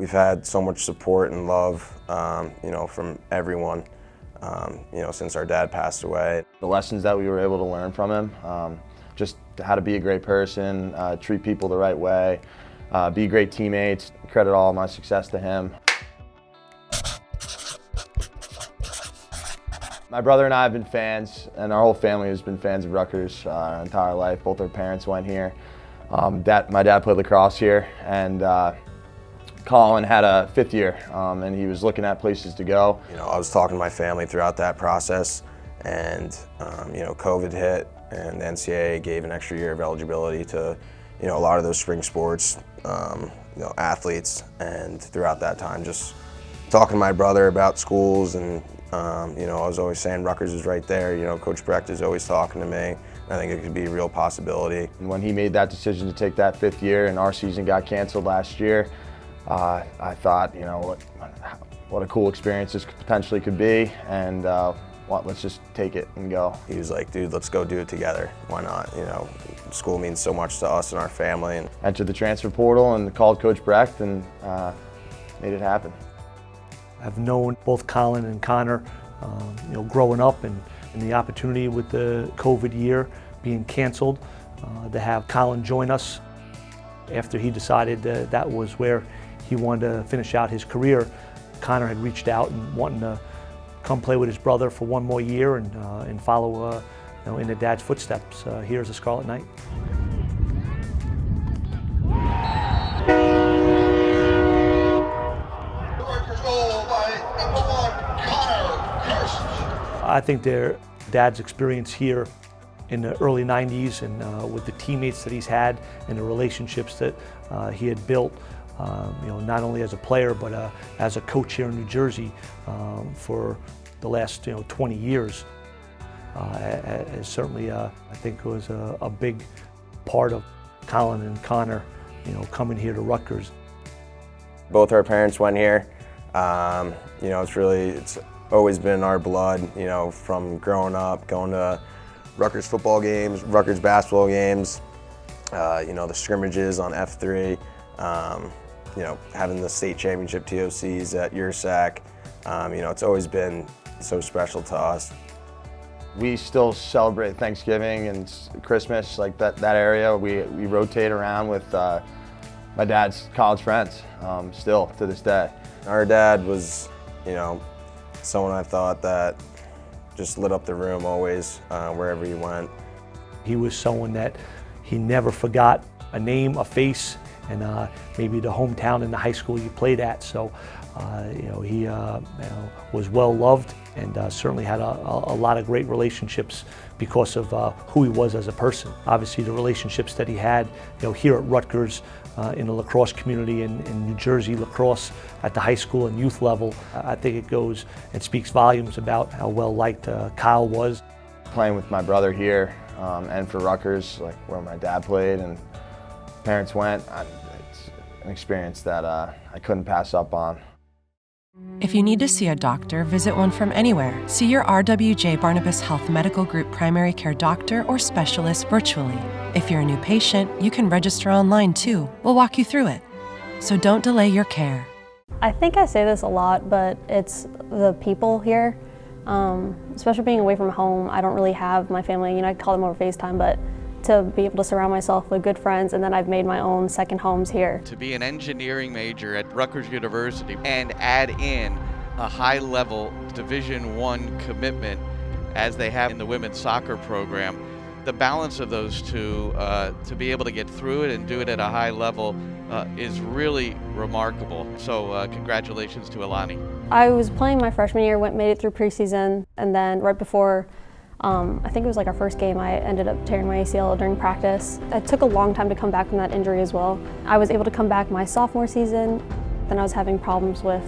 we've had so much support and love, from everyone, since our dad passed away. The lessons that we were able to learn from him, just how to be a great person, treat people the right way, be great teammates, credit all my success to him. My brother and I have been fans, and our whole family has been fans of Rutgers our entire life. Both our parents went here. My dad played lacrosse here, and Colin had a fifth year, and he was looking at places to go. I was talking to my family throughout that process, and COVID hit, and the NCAA gave an extra year of eligibility to a lot of those spring sports athletes. And throughout that time, just talking to my brother about schools, and I was always saying Rutgers is right there. Coach Brecht is always talking to me. I think it could be a real possibility. And when he made that decision to take that fifth year, and our season got canceled last year, I thought, what a cool experience this potentially could be, and let's just take it and go. He was like, dude, let's go do it together. Why not? School means so much to us and our family. And entered the transfer portal and called Coach Brecht and made it happen. I've known both Colin and Connor, growing up, and the opportunity with the COVID year being canceled, to have Colin join us after he decided that was where he wanted to finish out his career. Connor had reached out and wanting to come play with his brother for one more year and follow in their dad's footsteps here as a Scarlet Knight. I think their dad's experience here in the early 90s and with the teammates that he's had and the relationships that he had built, not only as a player but as a coach here in New Jersey for the last 20 years, certainly I think was a big part of Colin and Connor, coming here to Rutgers. Both our parents went here. It's always been in our blood, from growing up, going to Rutgers football games, Rutgers basketball games, the scrimmages on F3, having the state championship TOCs at URSAC. It's always been so special to us. We still celebrate Thanksgiving and Christmas, like that area. We rotate around with my dad's college friends, still to this day. Our dad was, someone I thought that just lit up the room always, wherever he went. He was someone that he never forgot a name, a face, and maybe the hometown and the high school you played at. So, he was well loved and certainly had a lot of great relationships because of who he was as a person. Obviously, the relationships that he had, here at Rutgers, in the lacrosse community in New Jersey, lacrosse at the high school and youth level, I think it goes and speaks volumes about how well liked Kyle was. Playing with my brother here and for Rutgers, like where my dad played and parents went, it's an experience that I couldn't pass up on. If you need to see a doctor, visit one from anywhere. See your RWJ Barnabas Health Medical Group primary care doctor or specialist virtually. If you're a new patient, you can register online too. We'll walk you through it. So don't delay your care. I think I say this a lot, but it's the people here. Especially being away from home, I don't really have my family, I call them over FaceTime, but to be able to surround myself with good friends, and then I've made my own second homes here. To be an engineering major at Rutgers University and add in a high-level Division I commitment as they have in the women's soccer program, the balance of those two, to be able to get through it and do it at a high level is really remarkable. So congratulations to Aolani. I was playing my freshman year, made it through preseason, and then right before I think it was like our first game, I ended up tearing my ACL during practice. It took a long time to come back from that injury as well. I was able to come back my sophomore season, then I was having problems with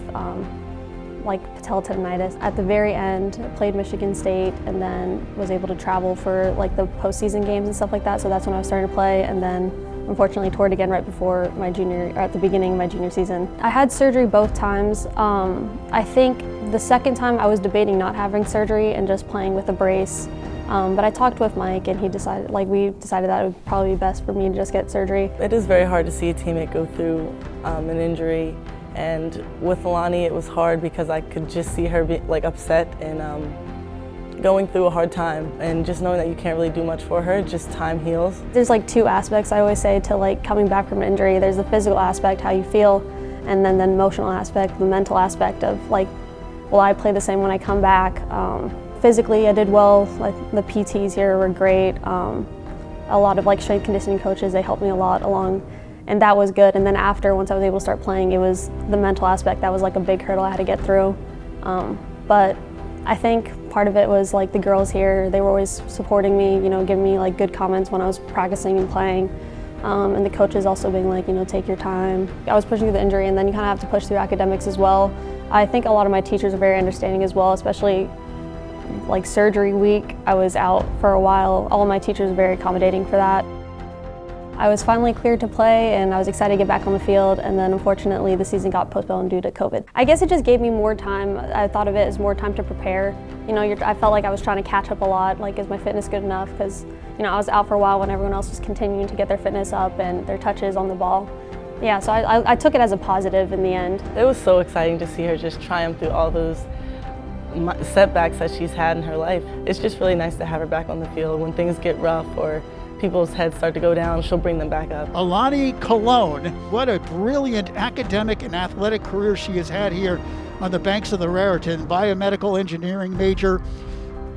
like patellotendinitis. At the very end, I played Michigan State and then was able to travel for like the postseason games and stuff like that, so that's when I was starting to play, and then unfortunately tore it again right before my at the beginning of my junior season. I had surgery both times. I think the second time I was debating not having surgery and just playing with a brace, but I talked with Mike and we decided that it would probably be best for me to just get surgery. It is very hard to see a teammate go through an injury And with Aolani, it was hard because I could just see her be upset and going through a hard time, and just knowing that you can't really do much for her, just time heals. There's two aspects I always say to coming back from an injury. There's the physical aspect, how you feel, and then the emotional aspect, the mental aspect of will I play the same when I come back? Physically, I did well. The PTs here were great. A lot of strength conditioning coaches, they helped me a lot along, and that was good. And then after, once I was able to start playing, it was the mental aspect that was a big hurdle I had to get through. But I think part of it was the girls here, they were always supporting me, giving me good comments when I was practicing and playing. And the coaches also being take your time. I was pushing through the injury, and then you kind of have to push through academics as well. I think a lot of my teachers are very understanding as well, especially surgery week. I was out for a while. All of my teachers were very accommodating for that. I was finally cleared to play, and I was excited to get back on the field, and then unfortunately the season got postponed due to COVID. I guess it just gave me more time. I thought of it as more time to prepare. I felt like I was trying to catch up a lot, is my fitness good enough? Because I was out for a while when everyone else was continuing to get their fitness up and their touches on the ball. Yeah, so I took it as a positive in the end. It was so exciting to see her just triumph through all those setbacks that she's had in her life. It's just really nice to have her back on the field. When things get rough or people's heads start to go down, she'll bring them back up. Aolani Colón, what a brilliant academic and athletic career she has had here on the banks of the Raritan. Biomedical engineering major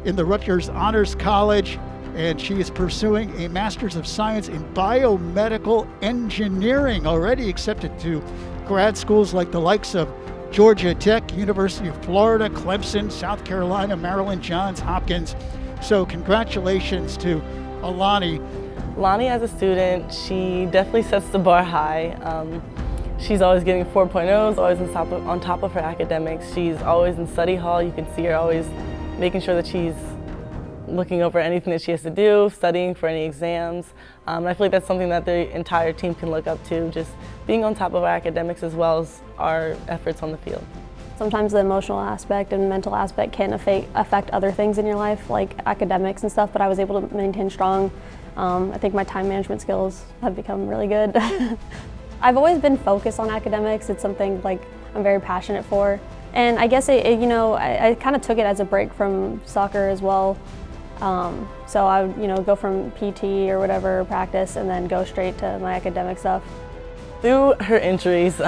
in the Rutgers Honors College, and she is pursuing a Master's of Science in Biomedical Engineering, already accepted to grad schools like the likes of Georgia Tech, University of Florida, Clemson, South Carolina, Maryland, Johns Hopkins. So congratulations to Aolani. Aolani, as a student, she definitely sets the bar high. She's always getting 4.0s, always on top of her academics. She's always in study hall. You can see her always making sure that she's looking over anything that she has to do, studying for any exams. And I feel like that's something that the entire team can look up to, just being on top of our academics as well as our efforts on the field. Sometimes the emotional aspect and mental aspect can affect other things in your life, like academics and stuff, but I was able to maintain strong. I think my time management skills have become really good. I've always been focused on academics. It's something I'm very passionate for. And I guess I kind of took it as a break from soccer as well. So I would go from PT or whatever practice and then go straight to my academic stuff. Through her injuries,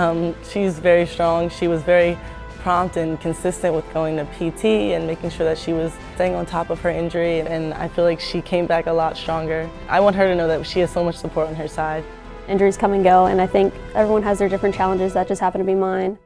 she's very strong. She was very prompt and consistent with going to PT and making sure that she was staying on top of her injury, and I feel like she came back a lot stronger. I want her to know that she has so much support on her side. Injuries come and go, and I think everyone has their different challenges. That just happened to be mine.